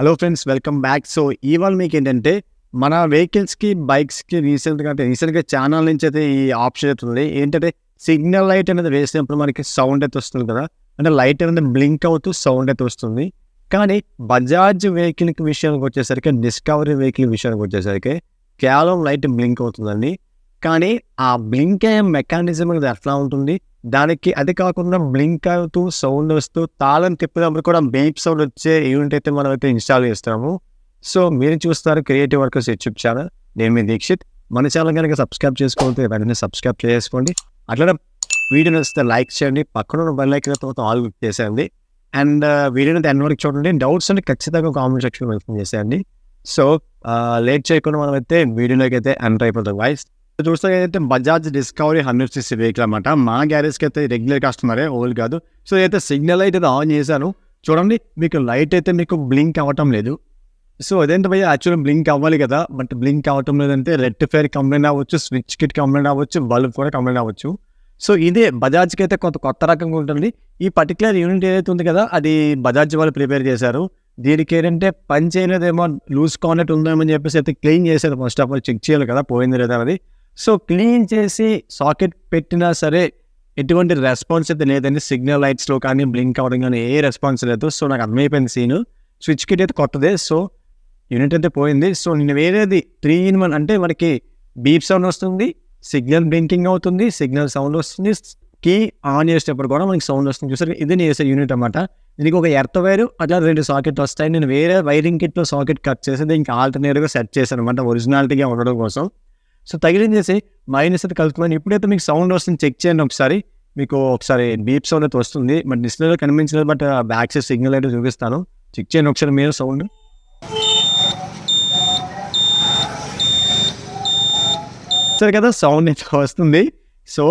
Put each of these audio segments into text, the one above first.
Hello friends, welcome back. So ఇవాళ మీకు ఏంటంటే మన వెహికల్స్కి బైక్స్కి రీసెంట్గా ఛానల్ నుంచి అయితే ఈ ఆప్షన్ అవుతుంది. ఏంటంటే సిగ్నల్ లైట్ అనేది వేసినప్పుడు మనకి సౌండ్ అయితే వస్తుంది కదా, అంటే లైట్ అనేది బ్లింక్ అవుతూ సౌండ్ అయితే వస్తుంది. కానీ బజాజ్ వెహికల్కి విషయానికి వచ్చేసరికి, డిస్కవరీ వెహికల్ విషయానికి వచ్చేసరికి కేవలం లైట్ బ్లింక్ అవుతుందండి. కానీ ఆ బ్లింక్ అయ్యే మెకానిజం అనేది ఎట్లా ఉంటుంది, దానికి అది కాకుండా బ్లింక్ అవుతూ సౌండ్ వస్తూ తాళం తిప్పినప్పుడు కూడా బీప్ సౌండ్ వచ్చే యూనిట్ అయితే మనం అయితే ఇన్స్టాల్ చేస్తాము. సో మీరు చూస్తారు క్రియేటివ్ వర్కర్స్ యూట్యూబ్ ఛానల్. నేను మీ దీక్షిత్. మన ఛానల్ కనుక సబ్స్క్రైబ్ చేసుకోకపోతే వెంటనే సబ్స్క్రైబ్ చేసుకోండి. అట్లా వీడియో నచ్చితే లైక్ చేయండి, పక్కన ఉన్న బెల్ ఐకాన్ తర్వాత ఆల్ క్లిక్ చేసేయండి. అండ్ వీడియోని ఎండ్ వరకు చూడండి. డౌట్స్ అంటే ఖచ్చితంగా కామెంట్ సెక్షన్లో మెన్షన్ చేసేయండి. సో లేట్ చేయకుండా మనం అయితే వీడియోలోకి అయితే ఎంటర్ అయిపోతాం గైస్. చూస్తే అయితే బజాజ్ డిస్కవరీ 100cc వెహికల్ అనమాట. మా గ్యారేజ్కి అయితే రెగ్యులర్ కస్టమరే, ఓల్డ్ కాదు. సో అయితే సిగ్నల్ లైట్ అయితే ఆన్ చేశాను. చూడండి, మీకు లైట్ అయితే మీకు బ్లింక్ అవ్వటం లేదు. సో అదేంటి భయ్య, యాక్చువల్గా బ్లింక్ అవ్వాలి కదా, బట్ బ్లింక్ అవ్వటం లేదంటే రెక్టిఫైర్ కంప్లైంట్ అవ్వచ్చు, స్విచ్ కిట్ కంప్లైంట్ అవ్వచ్చు, బల్బ్ కూడా కంప్లైంట్ అవ్వచ్చు. సో ఇదే బజాజ్కి అయితే కొత్త రకంగా ఉంటుంది. ఈ పర్టికులర్ యూనిట్ ఏదైతే ఉంది కదా, అది బజాజ్ వాళ్ళు ప్రిపేర్ చేశారు. దీనికి ఏంటంటే పని చేయలేదేమో, లూజ్ కాంటాక్ట్ ఉందేమో అని చెప్పేసి అయితే క్లీన్ చేశారు. ఫస్ట్ ఆఫ్ ఆల్ చెక్ చేయాలి కదా పోయింది లేదా అనేది. సో క్లీన్ చేసి సాకెట్ పెట్టినా సరే ఎటువంటి రెస్పాన్స్ అయితే లేదండి. సిగ్నల్ లైట్స్లో కానీ బ్లింక్ అవ్వడం కానీ ఏ రెస్పాన్స్ లేదు. సో నాకు అర్థమైపోయింది సీను. స్విచ్ కిట్ అయితే కొత్తదే. సో యూనిట్ అయితే పోయింది. సో నేను వేరేది 3-in-1 అంటే మనకి బీప్ సౌండ్ వస్తుంది, సిగ్నల్ బ్లింకింగ్ అవుతుంది, సిగ్నల్ సౌండ్ వస్తుంది, కీ ఆన్ చేసేటప్పుడు కూడా మనకి సౌండ్ వస్తుంది. చూసారు, ఇది నేను చేసే యూనిట్ అనమాట. దీనికి ఒక ఎర్త్ వైరు అట్లా 2 సాకెట్లు వస్తాయి. నేను వేరే వైరింగ్ కిట్లో సాకెట్ కట్ చేసి దీనికి ఆల్టర్నేట్గా సెట్ చేశాను అనమాట, ఒరిజినాలిటీగా ఉండడం కోసం. సో తగిలించేసి మైనస్ అయితే కలుపుతున్నాను. ఇప్పుడైతే మీకు సౌండ్ వస్తుంది, చెక్ చేయండి ఒకసారి. మీకు ఒకసారి బీప్ సౌండ్ అయితే వస్తుంది, బట్ డిస్ప్లేలో కనిపించలేదు. బట్ బ్యాక్ సైడ్ సిగ్నల్ అయితే చూపిస్తాను, చెక్ చేయండి ఒకసారి మీరు సౌండ్. సరే కదా, సౌండ్ అయితే వస్తుంది. సో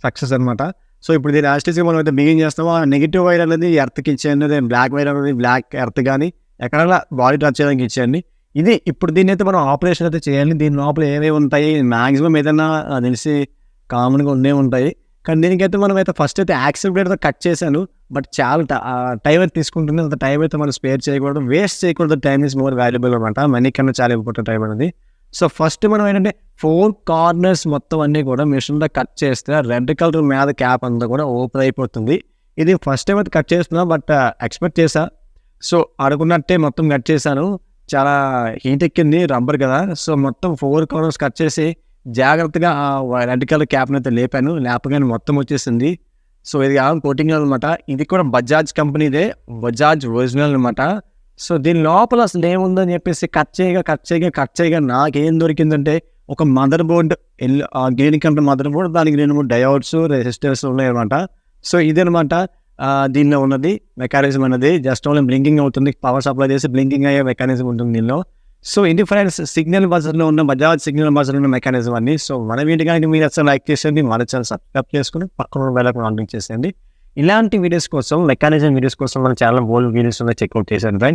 సక్సెస్ అనమాట. సో ఇప్పుడు దీని యాస్టేజ్గా మనం అయితే బిగిన్ చేస్తాము. ఆ నెగిటివ్ వైర్ అనేది ఎర్త్కి ఇచ్చేయండి, బ్లాక్ వైర్ అనేది బ్లాక్ ఎర్త్ కానీ ఎక్కడైనా బాడీ టచ్ చేయడానికి ఇచ్చేయండి. ఇది ఇప్పుడు దీన్ని అయితే మనం ఆపరేషన్ అయితే చేయాలి. దీని లోపల ఏమేమి ఉంటాయి, మ్యాక్సిమం ఏదైనా తెలిసి కామన్గా ఉండే ఉంటాయి. కానీ దీనికైతే మనం అయితే ఫస్ట్ అయితే యాక్సిలేటర్తో కట్ చేశాను. బట్ చాలా టైం అయితే తీసుకుంటుంది. అంత టైం అయితే మనం స్పేర్ చేయకూడదు, వేస్ట్ చేయకూడదు. టైం ఈజ్ మోర్ వాల్యుబుల్ అనమాట, మనీ కన్నా చాలా ఇంపార్టెంట్ టైం అనేది. సో ఫస్ట్ మనం ఏంటంటే 4 కార్నర్స్ మొత్తం అన్నీ కూడా మిషన్లో కట్ చేస్తే రెడ్ కలర్ మీద క్యాప్ అంతా కూడా ఓపెన్ అయిపోతుంది. ఇది ఫస్ట్ టైం అయితే కట్ చేస్తున్నా, బట్ ఎక్స్పెక్ట్ చేసా. సో అనుకున్నట్టే మొత్తం కట్ చేశాను. చాలా హీట్ ఎక్కింది, రబ్బర్ కదా. సో మొత్తం 4 కార్నర్స్ కట్ చేసి జాగ్రత్తగా రెడ్ కలర్ క్యాప్ని అయితే లేపాను. లేపగానే మొత్తం వచ్చేసింది. సో ఇది కోటింగ్ అనమాట. ఇది కూడా బజాజ్ కంపెనీదే, బజాజ్ ఒరిజినల్ అనమాట. సో దీని లోపల అసలు ఏముందని చెప్పేసి కట్ చేయగా నాకేం దొరికిందంటే ఒక mother board, green colour mother board, దానికి 2-3 డయోడ్స్, రెసిస్టర్స్ ఉన్నాయన్నమాట. సో ఇదనమాట దీనిలో ఉన్నది మెకానిజం అనేది. జస్ట్ ఓన్లీ బ్లింకింగ్ అవుతుంది, పవర్ సప్లై చేసి బ్లింకింగ్ అయ్యే మెకానిజం ఉంటుంది దీనిలో. సో ఇది ఫ్రెండ్స్ సిగ్నల్ బజర్లో ఉన్న, బజాజ్ సిగ్నల్ బజర్లో ఉన్న మెకానిజం అన్ని. సో మన వీడియో కానీ మీరు అసలు లైక్ చేసేయండి, మన ఛానల్ సబ్స్క్రైబ్ చేసుకుని పక్కన బెల్ ఐకాన్ ఆన్ చేసేయండి. ఇలాంటి వీడియోస్ కోసం, మెకానిజం వీడియోస్ కోసం మన ఛానల్ ఓల్డ్ వీడియోస్ ఉన్నాయి, చెక్అవుట్ చేశాను ఫ్రెండ్స్.